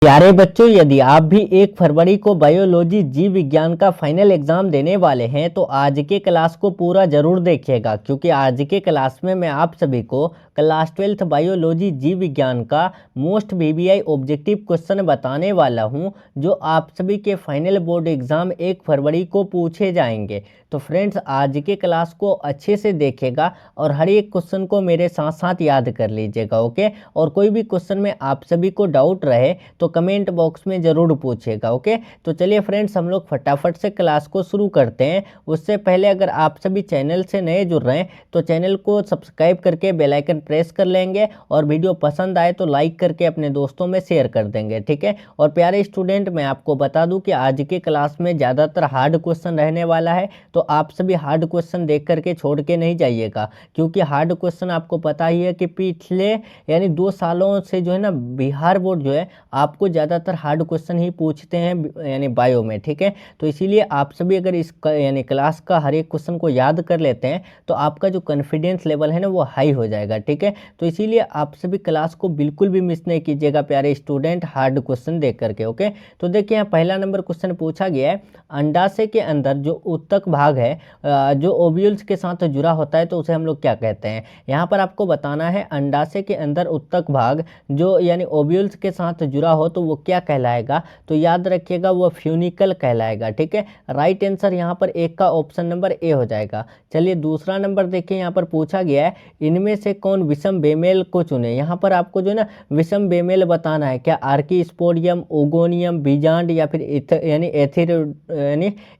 प्यारे बच्चों, यदि आप भी 1 फरवरी को बायोलॉजी जीव विज्ञान का फाइनल एग्जाम देने वाले हैं तो आज के क्लास को पूरा जरूर देखिएगा, क्योंकि आज के क्लास में मैं आप सभी को क्लास 12th बायोलॉजी जीव विज्ञान का मोस्ट वीवीआई ऑब्जेक्टिव क्वेश्चन बताने वाला हूं, जो आप सभी के फाइनल बोर्ड एग्जाम 1 फरवरी को पूछे जाएंगे। तो फ्रेंड्स, आज के क्लास को अच्छे से देखेगा और हर एक क्वेश्चन को मेरे साथ साथ याद कर लीजिएगा, ओके। और कोई भी क्वेश्चन में आप सभी को डाउट रहे तो कमेंट बॉक्स में ज़रूर पूछेगा, ओके। तो चलिए फ्रेंड्स, हम लोग फटाफट से क्लास को शुरू करते हैं। उससे पहले अगर आप सभी चैनल से नए जुड़ रहे हैं तो चैनल को सब्सक्राइब करके बेल आइकन प्रेस कर लेंगे, और वीडियो पसंद आए तो लाइक करके अपने दोस्तों में शेयर कर देंगे, ठीक है। और प्यारे स्टूडेंट, मैं आपको बता दूं कि आज के क्लास में ज़्यादातर हार्ड क्वेश्चन रहने वाला है, तो आप सभी हार्ड क्वेश्चन देख करके छोड़ के नहीं जाइएगा, क्योंकि हार्ड क्वेश्चन आपको पता ही है कि पिछले यानी 2 सालों से जो है ना, बिहार बोर्ड जो है आपको ज़्यादातर हार्ड क्वेश्चन ही पूछते हैं यानी बायो में, ठीक है। तो इसीलिए आप सभी अगर इस यानी क्लास का हर एक क्वेश्चन को याद कर लेते हैं तो आपका जो कॉन्फिडेंस लेवल है ना वो हाई हो जाएगा, ठीक है। तो इसीलिए आप सभी क्लास को बिल्कुल भी मिस नहीं कीजिएगा प्यारे स्टूडेंट, हार्ड क्वेश्चन देख करके, ओके। तो देखिए, यहाँ पहला नंबर क्वेश्चन पूछा गया है, अंडाशय के अंदर जो उत्तक भाग है जो ओव्यूल्स के साथ जुड़ा होता है तो उसे हम लोग क्या कहते हैं। यहाँ पर आपको बताना है अंडाशय के अंदर उत्तक भाग जो यानी ओव्यूल्स के साथ जुड़ा हो तो वो क्या कहलाएगा। तो याद रखिएगा वो फ्यूनिकल कहलाएगा, ठीक है। राइट आंसर यहाँ पर एक का ऑप्शन नंबर ए हो जाएगा। चलिए दूसरा नंबर देखिए, यहाँ पर पूछा गया है इनमें से कौन विषम बेमेल को चुने। यहाँ पर आपको जो है ना विषम बेमेल बताना है, क्या आर्कीस्पोडियम, ओगोनियम, बीजांड या फिर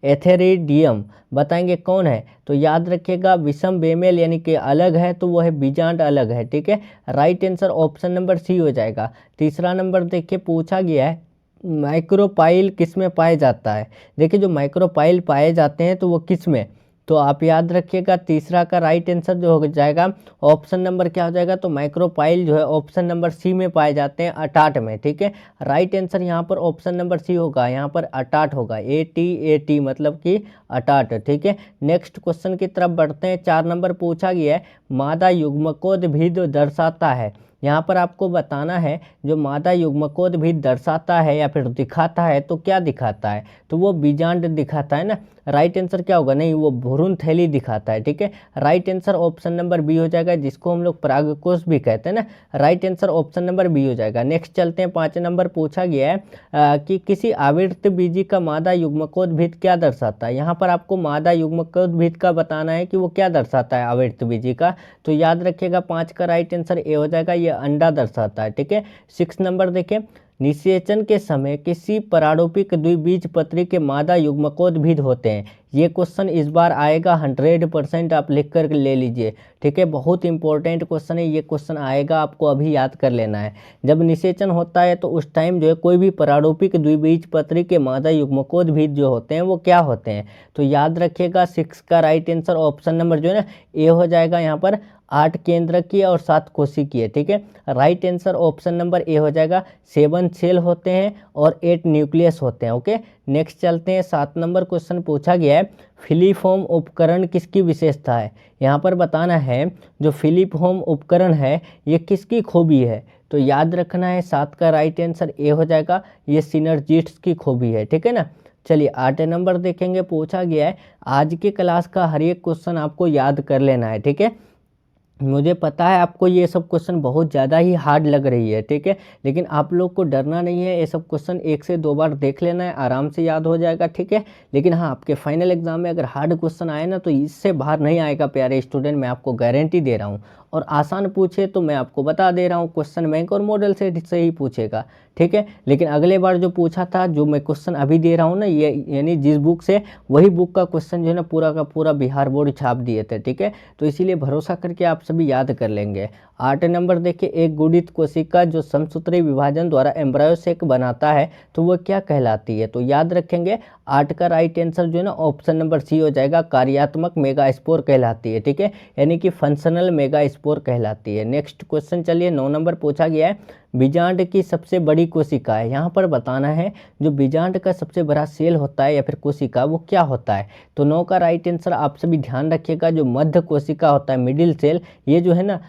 एथेरिडियम बताएंगे कौन है। तो याद रखिएगा विषम बेमेल यानी कि अलग है तो वो है बीजांड अलग है, ठीक है। Right answer option number C हो जाएगा। तीसरा नंबर देखिए, पूछा गया है माइक्रोपाइल किस में पाया जाता है। देखिए, जो माइक्रोपाइल पाए जाते हैं तो वो किस में, तो आप याद रखिएगा तीसरा का राइट आंसर जो हो जाएगा ऑप्शन नंबर क्या हो जाएगा, तो माइक्रोपाइल जो है ऑप्शन नंबर सी में पाए जाते हैं, अटाट में, ठीक है। राइट आंसर यहाँ पर ऑप्शन नंबर सी होगा, यहाँ पर अटाट होगा, ATAT मतलब कि अटाट, ठीक है। नेक्स्ट क्वेश्चन की तरफ बढ़ते हैं। 4 नंबर पूछा गया है मादा युग्मकोद्भिद दर्शाता है। यहाँ पर आपको बताना है जो मादा युग्मकोद्भिद दर्शाता है या फिर दिखाता है तो क्या दिखाता है, तो वो बीजांड दिखाता है ना। राइट आंसर क्या होगा, नहीं वो भ्रूण थैली दिखाता है, ठीक है। Right answer option number B हो जाएगा, जिसको हम लोग परागकोश भी कहते हैं ना। Right answer option number B हो जाएगा। नेक्स्ट चलते हैं। 5 नंबर पूछा गया है कि किसी आवृतबीजी का मादा युग्मकोद्भिद क्या दर्शाता है। यहाँ पर आपको मादा युग्मकोद्भिद का बताना है कि वो क्या दर्शाता है आवृतबीजी का। तो याद रखिएगा 5 का राइट आंसर ए हो जाएगा, ये अंडा दर्शाता है, ठीक है। 6 नंबर देखिए, निषेचन के समय किसी परारूपिक द्विबीजपत्री के मादा युग्मकोद्भिद होते हैं। ये क्वेश्चन इस बार आएगा 100%, आप लिख कर ले लीजिए, ठीक है। बहुत इंपॉर्टेंट क्वेश्चन है, ये क्वेश्चन आएगा, आपको अभी याद कर लेना है। जब निषेचन होता है तो उस टाइम जो है कोई भी परारूपिक द्विबीजपत्री के मादा युग्मकोद्भिद जो होते हैं वो क्या होते हैं। तो याद रखिएगा 6 का राइट आंसर ऑप्शन नंबर जो है ना ए हो जाएगा। यहाँ पर 8 केंद्रकीय और 7 कोशिकीय, ठीक है। Right answer option number A हो जाएगा। 7 सेल होते हैं और 8 न्यूक्लियस होते हैं, ओके। नेक्स्ट चलते हैं। 7 नंबर क्वेश्चन पूछा गया है फिलिफॉर्म उपकरण किसकी विशेषता है। यहाँ पर बताना है जो फिलिफॉर्म उपकरण है ये किसकी खूबी है। तो याद रखना है 7 का राइट आंसर ए हो जाएगा, ये सिनर्जिस्ट्स की खूबी है, ठीक है ना। चलिए 8 नंबर देखेंगे। पूछा गया है आज के क्लास का हर एक क्वेश्चन आपको याद कर लेना है, ठीक है। मुझे पता है आपको ये सब क्वेश्चन बहुत ज़्यादा ही हार्ड लग रही है, ठीक है, लेकिन आप लोग को डरना नहीं है। ये सब क्वेश्चन 1 से 2 बार देख लेना है, आराम से याद हो जाएगा, ठीक है। लेकिन हाँ, आपके फाइनल एग्जाम में अगर हार्ड क्वेश्चन आए ना तो इससे बाहर नहीं आएगा प्यारे स्टूडेंट, मैं आपको गारंटी दे रहा हूँ। और आसान पूछे तो मैं आपको बता दे रहा हूँ क्वेश्चन बैंक और मॉडल से ही पूछेगा, ठीक है। लेकिन अगले बार जो पूछा था, जो मैं क्वेश्चन अभी दे रहा हूँ ना, ये यानी जिस बुक से, वही बुक का क्वेश्चन जो है ना पूरा का पूरा बिहार बोर्ड छाप दिए थे, ठीक है। तो इसीलिए भरोसा करके आप सभी याद कर लेंगे। 8 नंबर देखिए, एक गुणित कोशिका जो समसूत्री विभाजन द्वारा एम्ब्रायो सेक बनाता है तो वो क्या कहलाती है। तो याद रखेंगे 8 का राइट आंसर जो है ना ऑप्शन नंबर सी हो जाएगा, कार्यात्मक मेगास्पोर कहलाती है, ठीक है, यानी कि फंक्शनल मेगास्पोर कहलाती है। नेक्स्ट क्वेश्चन चलिए। 9 नंबर पूछा गया है बीजांड की सबसे बड़ी कोशिका है। यहाँ पर बताना है जो बीजांड का सबसे बड़ा सेल होता है या फिर कोशिका वो क्या होता है। तो 9 का राइट आंसर आप सभी ध्यान रखिएगा, जो मध्य कोशिका होता है, मिडिल सेल, ये जो है ना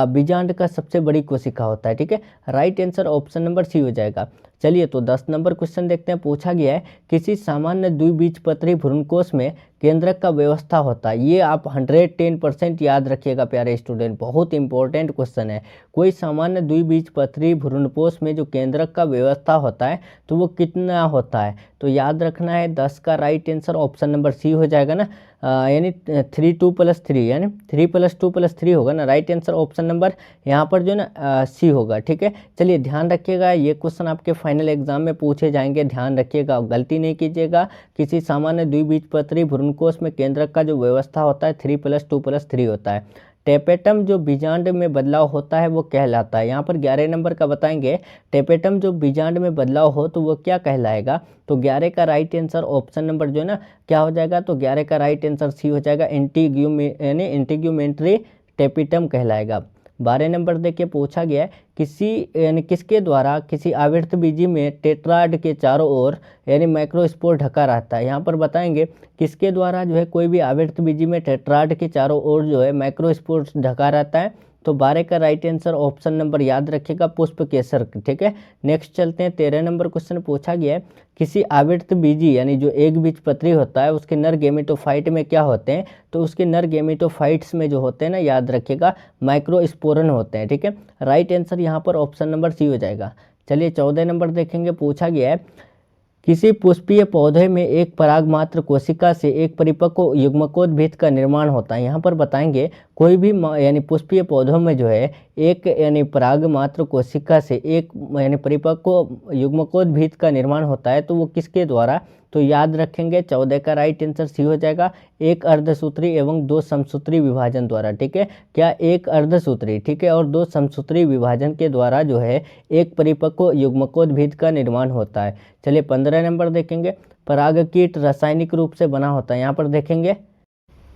बीजांड का सबसे बड़ी कोशिका होता है, ठीक है। Right answer option number C हो जाएगा। चलिए तो 10 नंबर क्वेश्चन देखते हैं। पूछा गया है किसी सामान्य द्विबीजपत्री भ्रूणकोश में केंद्रक का व्यवस्था होता है। ये आप 110% याद रखिएगा प्यारे स्टूडेंट, बहुत इंपॉर्टेंट क्वेश्चन है। कोई सामान्य द्विबीजपत्री भ्रूणकोश में जो केंद्रक का व्यवस्था होता है तो वो कितना होता है, तो याद रखना है 10 का right answer option number C हो जाएगा ना, यानी 3 2 + 3 यानी 3 + 2 + 3 होगा ना। राइट आंसर ऑप्शन नंबर यहाँ पर जो ना सी होगा। ठीक है, चलिए ध्यान रखिएगा, ये क्वेश्चन आपके फाइनल एग्जाम में पूछे जाएंगे, ध्यान रखिएगा, गलती नहीं कीजिएगा। किसी सामान्य द्विबीजपत्री भ्रूणकोश में केंद्रक का जो व्यवस्था होता है 3 + 2 + 3 होता है। टेपेटम जो बीजांड में बदलाव होता है वो कहलाता है। यहाँ पर 11 नंबर का बताएंगे, टेपेटम जो बीजांड में बदलाव हो तो वो क्या कहलाएगा, तो 11 का राइट आंसर ऑप्शन नंबर जो है ना क्या हो जाएगा, तो 11 का राइट आंसर सी हो जाएगा, यानी इंटीग्यूमेंट्री टेपिटम कहलाएगा। 12 नंबर देखिए पूछा गया है किसी यानी किसके द्वारा किसी आवर्तबीजी में टेट्राड के चारों ओर यानी माइक्रोस्पोर ढका रहता है। यहाँ पर बताएंगे किसके द्वारा जो है कोई भी आवर्तबीजी में टेट्राड के चारों ओर जो है माइक्रोस्पोर ढका रहता है, तो 12 का राइट आंसर ऑप्शन नंबर याद रखिएगा पुष्प केसर। ठीक है, नेक्स्ट चलते हैं। 13 नंबर क्वेश्चन पूछा गया है किसी आवर्तबीजी यानी जो एक बीजपत्री होता है उसके नर गेमेटोफाइट में क्या होते हैं, तो उसके नर गेमेटोफाइट्स में जो होते हैं ना याद रखिएगा माइक्रोस्पोरन होते हैं। ठीक है, राइट आंसर यहाँ पर ऑप्शन नंबर सी हो जाएगा। चलिए 14 नंबर देखेंगे। पूछा गया है किसी पुष्पीय पौधे में एक परागमात्र कोशिका से एक परिपक्व युग्मकोद्भिद का निर्माण होता है। यहाँ पर बताएंगे कोई भी यानी पुष्पीय पौधों में जो है एक यानी परागमात्र कोशिका से एक यानी परिपक्व युग्मकोद्भिद का निर्माण होता है, तो वो किसके द्वारा, तो याद रखेंगे 14 का राइट आंसर सी हो जाएगा, एक अर्धसूत्री एवं 2 समसूत्री विभाजन द्वारा। ठीक है, क्या एक अर्धसूत्री, ठीक है, और 2 समसूत्री विभाजन के द्वारा जो है एक परिपक्व युग्मकोद्भिद का निर्माण होता है। चलिए 15 नंबर देखेंगे, परागकीट रासायनिक रूप से बना होता है। यहाँ पर देखेंगे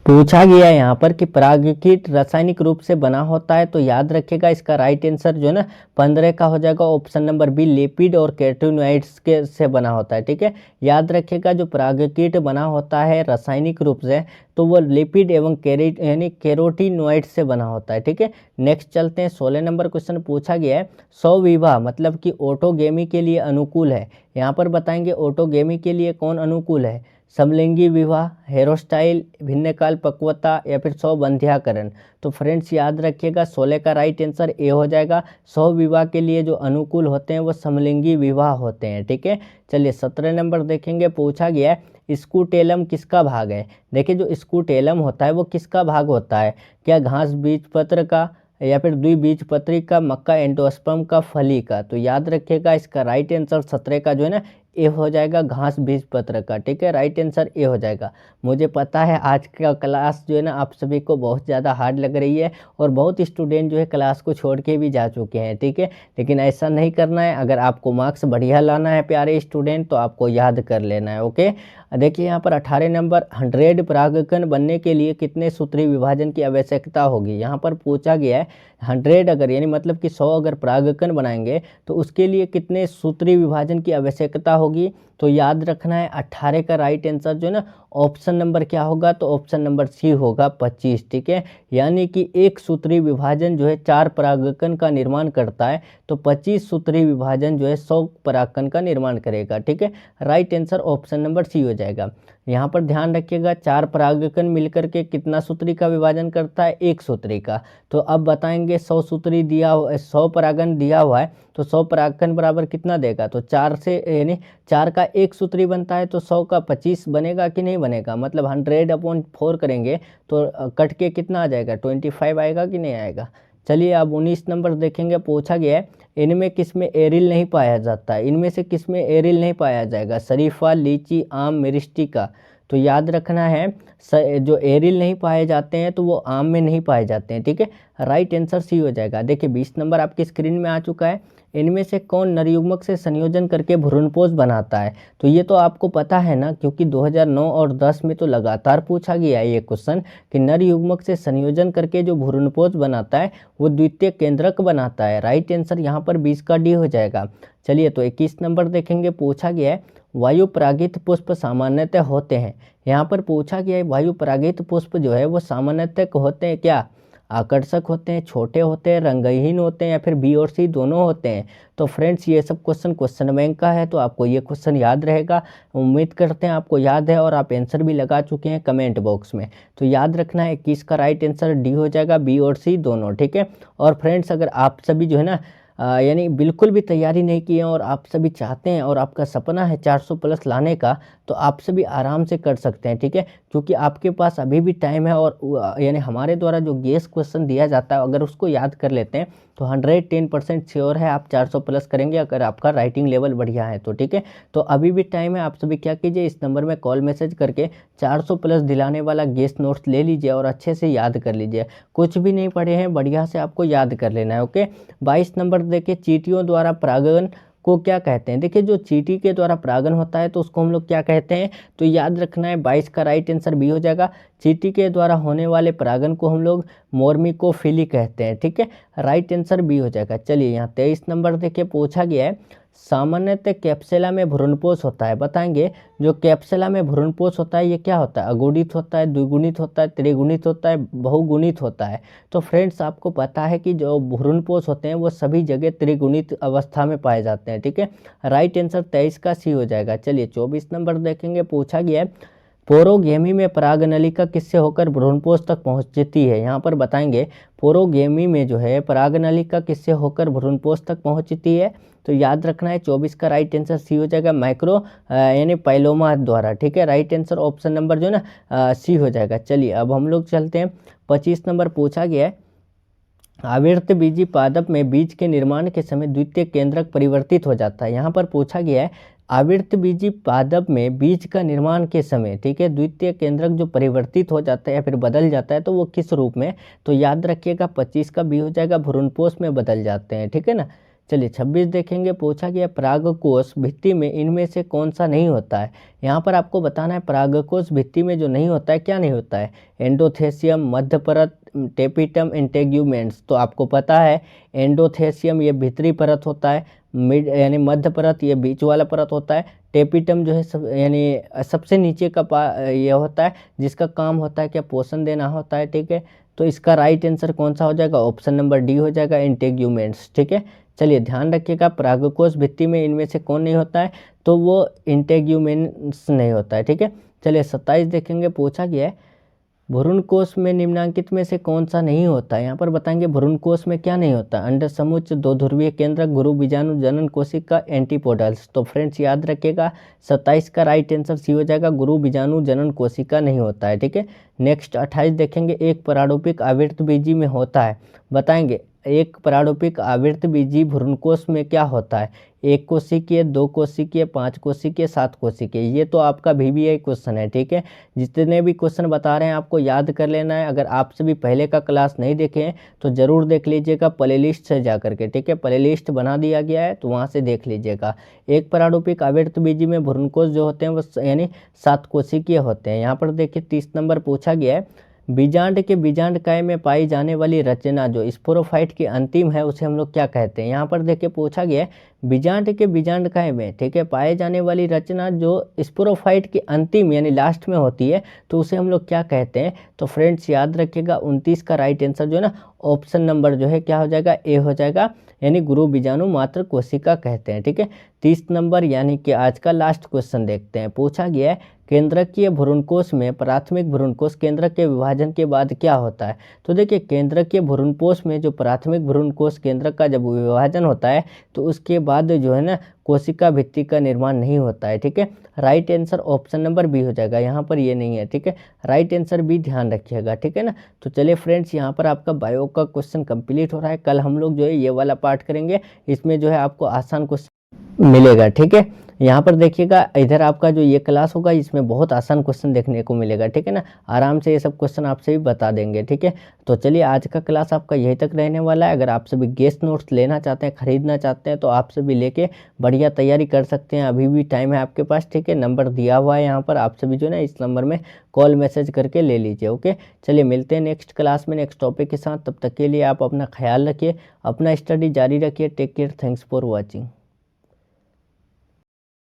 पूछा गया है यहाँ पर कि परागकीट रासायनिक रूप से बना होता है, तो याद रखिएगा इसका राइट आंसर जो है ना 15 का हो जाएगा ऑप्शन नंबर बी, लिपिड और कैरोटीनॉइड्स के से बना होता है। ठीक है, याद रखिएगा जो परागकीट बना होता है रासायनिक रूप से तो वो लिपिड एवं यानी कैरोटीनॉइड्स से बना होता है। ठीक है, नेक्स्ट चलते हैं। 16 नंबर क्वेश्चन पूछा गया है स्वविवाह मतलब कि ऑटोगेमी के लिए अनुकूल है। यहाँ पर बताएंगे ऑटोगेमी के लिए कौन अनुकूल है, समलिंगी विवाह, हेरोस्टाइल, भिन्नकाल पक्वता या फिर स्वबंध्याकरण। तो फ्रेंड्स याद रखिएगा 16 का राइट आंसर ए हो जाएगा। स्वविवाह के लिए जो अनुकूल होते हैं वो समलिंगी विवाह होते हैं। ठीक है, चलिए 17 नंबर देखेंगे। पूछा गया है स्कूटेलम किसका भाग है। देखिए जो स्कूटेलम होता है वो किसका भाग होता है, क्या घास बीजपत्र का या फिर द्विबीजपत्री का, मक्का एंडोस्पर्म का, फली का। तो याद रखिएगा इसका राइट आंसर 17 का जो है ना ए हो जाएगा, घास बीजपत्र का। ठीक है, राइट आंसर ए हो जाएगा। मुझे पता है आज का क्लास जो है ना आप सभी को बहुत ज़्यादा हार्ड लग रही है और बहुत स्टूडेंट जो है क्लास को छोड़ के भी जा चुके हैं। ठीक है, लेकिन ऐसा नहीं करना है, अगर आपको मार्क्स बढ़िया लाना है प्यारे स्टूडेंट तो आपको याद कर लेना है। ओके, देखिए यहाँ पर 18 नंबर 100 परागकण बनने के लिए कितने सूत्री विभाजन की आवश्यकता होगी। यहाँ पर पूछा गया है 100 अगर यानी मतलब कि 100 अगर परागकण बनाएंगे तो उसके लिए कितने सूत्री विभाजन की आवश्यकता होगी, तो याद रखना है 18 का राइट आंसर जो है ना ऑप्शन नंबर क्या होगा, तो ऑप्शन नंबर सी होगा 25। ठीक है, यानी कि एक सूत्री विभाजन जो है 4 परागकण का निर्माण करता है, तो 25 सूत्री विभाजन जो है 100 परागकण का निर्माण करेगा। ठीक है, right answer option number C हो जाएगा। यहाँ पर ध्यान रखिएगा 4 परागकण मिलकर के कितना सूत्री का विभाजन करता है, एक सूत्री का। तो अब बताएंगे 100 सूत्री दिया 100 परागकण दिया हुआ है तो 100 परागकण बराबर कितना देगा, तो 4 से यानी 4 का एक सूत्री बनता है तो 100 का 25 बनेगा कि नहीं बनेगा, मतलब 100/4 करेंगे तो कट के कितना आ जाएगा 25 आएगा कि नहीं आएगा। चलिए अब 19 नंबर देखेंगे। पूछा गया है इनमें किसमें एरिल नहीं पाया जाता है, इनमें से किसमें एरिल नहीं पाया जाएगा, शरीफा, लीची, आम, मिरिस्टिका। तो याद रखना है जो एरिल नहीं पाए जाते हैं तो वो आम में नहीं पाए जाते हैं। ठीक है, राइट आंसर सी हो जाएगा। देखिए 20 नंबर आपकी स्क्रीन में आ चुका है, इनमें से कौन नरयुग्मक से संयोजन करके भ्रूणपोष बनाता है। तो ये तो आपको पता है ना, क्योंकि 2009 और 10 में तो लगातार पूछा गया है ये क्वेश्चन कि नरयुग्मक से संयोजन करके जो भ्रूणपोष बनाता है वो द्वितीय केंद्रक बनाता है। राइट आंसर यहाँ पर 20 का डी हो जाएगा। चलिए तो 21 नंबर देखेंगे। पूछा गया है वायु परागित पुष्प सामान्यतः होते हैं। यहाँ पर पूछा गया है वायु परागित पुष्प जो है वो सामान्यतः होते हैं क्या, आकर्षक होते हैं, छोटे होते हैं, रंगहीन होते हैं, या फिर बी और सी दोनों होते हैं। तो फ्रेंड्स ये सब क्वेश्चन बैंक का है, तो आपको ये क्वेश्चन याद रहेगा। उम्मीद करते हैं आपको याद है और आप आंसर भी लगा चुके हैं कमेंट बॉक्स में। तो याद रखना है 21 का राइट आंसर डी हो जाएगा, बी और सी दोनों, ठीक है। और फ्रेंड्स अगर आप सभी जो है ना यानी बिल्कुल भी तैयारी नहीं किए हैं और आप सभी चाहते हैं और आपका सपना है 400 प्लस लाने का, तो आप सभी आराम से कर सकते हैं, ठीक है। क्योंकि आपके पास अभी भी टाइम है और यानी हमारे द्वारा जो गेस क्वेश्चन दिया जाता है अगर उसको याद कर लेते हैं तो 110% श्योर है आप 400 प्लस करेंगे, अगर आपका राइटिंग लेवल बढ़िया है तो, ठीक है। तो अभी भी टाइम है, आप सभी क्या कीजिए, इस नंबर में कॉल मैसेज करके 400 प्लस दिलाने वाला गेस नोट्स ले लीजिए और अच्छे से याद कर लीजिए। कुछ भी नहीं पढ़े हैं, बढ़िया से आपको याद कर लेना है, ओके। 22 नंबर देखिए, चींटियों द्वारा परागण को क्या कहते हैं। देखिए जो चींटी के द्वारा परागण होता है तो उसको हम लोग क्या कहते हैं, तो याद रखना है 22 का राइट आंसर बी हो जाएगा। चींटी के द्वारा होने वाले परागण को हम लोग मोर्मिकोफिली कहते हैं, ठीक है। राइट आंसर बी हो जाएगा। चलिए यहाँ 23 नंबर देखिए पूछा गया है, सामान्यतः कैप्सुला में भ्रूणपोष होता है, बताएंगे जो कैप्सुला में भ्रूणपोष होता है ये क्या होता है, अगुणित होता है, द्विगुणित होता है, त्रिगुणित होता है, बहुगुणित होता है। तो फ्रेंड्स आपको पता है कि जो भ्रूणपोष होते हैं वो सभी जगह त्रिगुणित अवस्था में पाए जाते हैं, ठीक है। राइट आंसर 23 का सी हो जाएगा। चलिए 24 नंबर देखेंगे, पूछा गया है पोरोगेमी में परागनलिका किससे होकर भ्रूणपोष तक पहुंचती है। यहाँ पर बताएंगे पोरोगेमी में जो है परागनलिका किससे होकर भ्रूणपोष तक पहुंचती है। तो याद रखना है 24 का राइट आंसर सी हो जाएगा, माइक्रो यानी पाइलोमा द्वारा, ठीक है। राइट आंसर ऑप्शन नंबर जो है ना सी हो जाएगा। चलिए अब हम लोग चलते हैं, 25 नंबर पूछा गया है, आवर्त बीजी पादप में बीज के निर्माण के समय द्वितीय केंद्रक परिवर्तित हो जाता है। यहाँ पर पूछा गया है आवर्त बीजी पादप में बीज का निर्माण के समय, ठीक है, द्वितीय केंद्रक जो परिवर्तित हो जाता है या फिर बदल जाता है तो वो किस रूप में, तो याद रखिएगा 25 का बी हो जाएगा, भ्रूणपोष में बदल जाते हैं, ठीक है ना। चलिए 26 देखेंगे, पूछा गया परागकोश भित्ति में इनमें से कौन सा नहीं होता है। यहाँ पर आपको बताना है परागकोश भित्ति में जो नहीं होता है क्या नहीं होता है, एंडोथेसियम, मध्य परत, टेपिटम, इंटेग्यूमेंट्स। तो आपको पता है एंडोथेसियम ये भीतरी परत होता है, मिड यानी मध्य परत ये बीच वाला परत होता है, टेपिटम जो है यानी सबसे नीचे का ये होता है जिसका काम होता है क्या, पोषण देना होता है, ठीक है। तो इसका राइट आंसर कौन सा हो जाएगा, ऑप्शन नंबर डी हो जाएगा, इंटेग्यूमेंट्स, ठीक है। चलिए ध्यान रखिएगा परागकोश भित्ति में इनमें से कौन नहीं होता है, तो वो इंटेग्यूमेंट्स नहीं होता है, ठीक है। चलिए 27 देखेंगे, पूछा गया है भ्रूणकोश में निम्नलिखित में से कौन सा नहीं होता है। यहाँ पर बताएंगे भ्रूणकोश में क्या नहीं होता, अंडर समुच्च, दो ध्रुवीय केंद्रक, गुरु बीजाणु, जनन कोशिका, एंटीपोडल्स। तो फ्रेंड्स याद रखिएगा 27 का राइट आंसर सी हो जाएगा, गुरु बीजाणु, जनन कोशिका नहीं होता है, ठीक है। नेक्स्ट 28 देखेंगे, एक परारूपिक आवृत्त बीजी में होता है, बताएंगे एक परारूपिक आवृत्त बीजी भ्रूणकोश में क्या होता है, एक कोशिकीय, दो कोशिकीय, 5 कोशिकीय, 7 कोशिकीय। ये तो आपका VBI क्वेश्चन है, ठीक है। जितने भी क्वेश्चन बता रहे हैं आपको याद कर लेना है। अगर आप सभी पहले का क्लास नहीं देखे हैं तो ज़रूर देख लीजिएगा प्ले लिस्ट से जा करके, ठीक है। प्ले लिस्ट बना दिया गया है तो वहाँ से देख लीजिएगा। एक परारूपिक आवृत्त बीजी में भ्रूणकोश जो होते हैं वो यानी 7 कोशिकीय होते हैं। यहाँ पर देखिए 30 नंबर पूछा गया है, बीजांड के बीजांडकाय में पाई जाने वाली रचना जो स्पोरोफाइट की अंतिम है उसे हम लोग क्या कहते हैं। यहाँ पर देखिए पूछा गया है बीजांड के बीजांडकाय में, ठीक है, पाए जाने वाली रचना जो स्पोरोफाइट की अंतिम यानी लास्ट में होती है तो उसे हम लोग क्या कहते हैं। तो फ्रेंड्स याद रखिएगा 29 का राइट आंसर जो है ना ऑप्शन नंबर जो है क्या हो जाएगा, ए हो जाएगा, यानी गुरु बीजाणु मात्र कोशिका कहते हैं, ठीक है। 30 नंबर यानी कि आज का लास्ट क्वेश्चन देखते हैं, पूछा गया है केंद्रकीय भ्रूणकोश में प्राथमिक भ्रूणकोश केंद्रक के विभाजन के बाद क्या होता है। तो देखिए केंद्रकीय भ्रूणकोश में जो प्राथमिक भ्रूणकोश केंद्रक का जब विभाजन होता है तो उसके बाद जो है ना कोशिका भित्ति का निर्माण नहीं होता है, ठीक है। Right answer option number B हो जाएगा, यहाँ पर ये नहीं है, ठीक है। राइट आंसर बी ध्यान रखिएगा, ठीक है ना। तो चलिए फ्रेंड्स यहाँ पर आपका बायो का क्वेश्चन कंप्लीट हो रहा है। कल हम लोग जो है ये वाला पार्ट करेंगे, इसमें जो है आपको आसान क्वेश्चन मिलेगा, ठीक है। यहाँ पर देखिएगा इधर आपका जो ये क्लास होगा इसमें बहुत आसान क्वेश्चन देखने को मिलेगा, ठीक है ना। आराम से ये सब क्वेश्चन आपसे भी बता देंगे, ठीक है। तो चलिए आज का क्लास आपका यहीं तक रहने वाला है। अगर आप सभी गेस्ट नोट्स लेना चाहते हैं, खरीदना चाहते हैं तो आप सभी लेके बढ़िया तैयारी कर सकते हैं, अभी भी टाइम है आपके पास, ठीक है। नंबर दिया हुआ है यहाँ पर, आप सभी जो है ना इस नंबर में कॉल मैसेज करके ले लीजिए, ओके। चलिए मिलते हैं नेक्स्ट क्लास में नेक्स्ट टॉपिक के साथ, तब तक के लिए आप अपना ख्याल रखिए, अपना स्टडी जारी रखिए। Take care, thanks for watching.